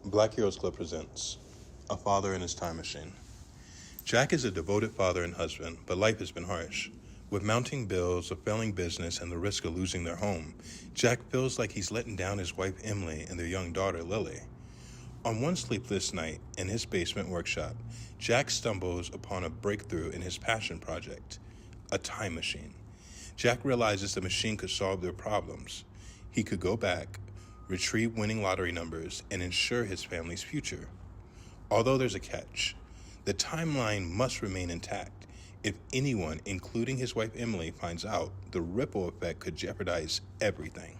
Black Heroes Club presents A Father and His Time Machine. Jack is a devoted father and husband, but life has been harsh. With mounting bills, a failing business, and the risk of losing their home, Jack feels like he's letting down his wife Emily and their young daughter Lily. On one sleepless night in his basement workshop, Jack stumbles upon a breakthrough in his passion project, a time machine. Jack realizes the machine could solve their problems. He could go back, retrieve winning lottery numbers, and ensure his family's future. Although there's a catch, the timeline must remain intact. If anyone, including his wife Emily, finds out, the ripple effect could jeopardize everything.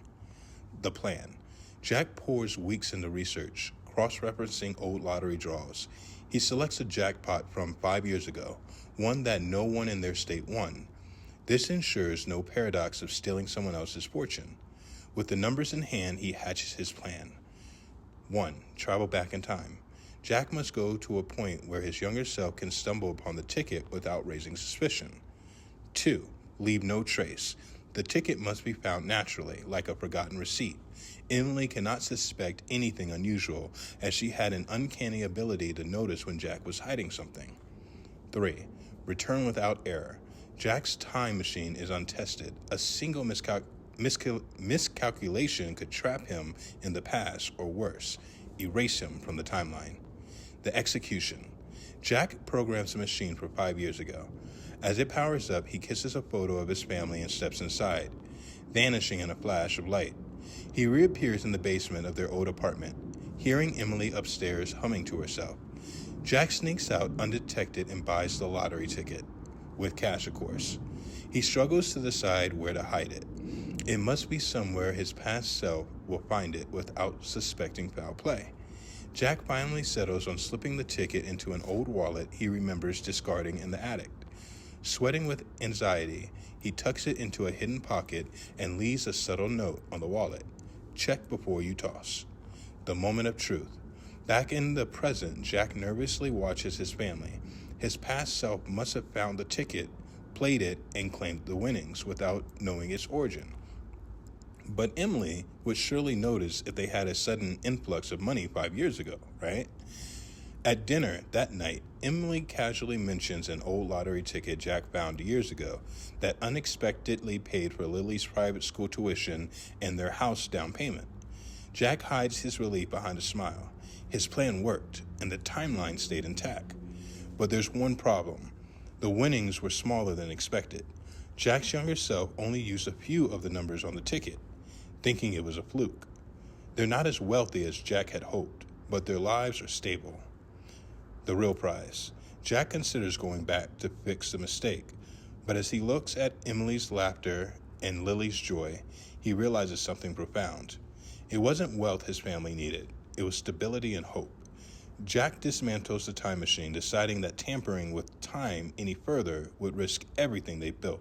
The plan. Jack pours weeks into research, cross-referencing old lottery draws. He selects a jackpot from 5 years ago, one that no one in their state won. This ensures no paradox of stealing someone else's fortune. With the numbers in hand, he hatches his plan. 1. Travel back in time. Jack must go to a point where his younger self can stumble upon the ticket without raising suspicion. 2. Leave no trace. The ticket must be found naturally, like a forgotten receipt. Emily cannot suspect anything unusual, as she had an uncanny ability to notice when Jack was hiding something. 3. Return without error. Jack's time machine is untested. A single miscalculation could trap him in the past, or worse, erase him from the timeline. The execution. Jack programs the machine for 5 years ago. As it powers up, he kisses a photo of his family and steps inside, vanishing in a flash of light. He reappears in the basement of their old apartment, hearing Emily upstairs humming to herself. Jack sneaks out undetected and buys the lottery ticket, with cash, of course. He struggles to decide where to hide it. It must be somewhere his past self will find it without suspecting foul play. Jack finally settles on slipping the ticket into an old wallet he remembers discarding in the attic. Sweating with anxiety, he tucks it into a hidden pocket and leaves a subtle note on the wallet. Check before you toss. The moment of truth. Back in the present, Jack nervously watches his family. His past self must have found the ticket, played it, and claimed the winnings without knowing its origin. But Emily would surely notice if they had a sudden influx of money 5 years ago, right? At dinner that night, Emily casually mentions an old lottery ticket Jack found years ago that unexpectedly paid for Lily's private school tuition and their house down payment. Jack hides his relief behind a smile. His plan worked, and the timeline stayed intact. But there's one problem. The winnings were smaller than expected. Jack's younger self only used a few of the numbers on the ticket, thinking it was a fluke. They're not as wealthy as Jack had hoped, but their lives are stable. The real prize. Jack considers going back to fix the mistake, but as he looks at Emily's laughter and Lily's joy, he realizes something profound. It wasn't wealth his family needed. It was stability and hope. Jack dismantles the time machine, deciding that tampering with time any further would risk everything they built.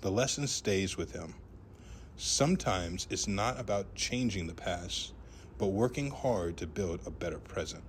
The lesson stays with him. Sometimes it's not about changing the past, but working hard to build a better present.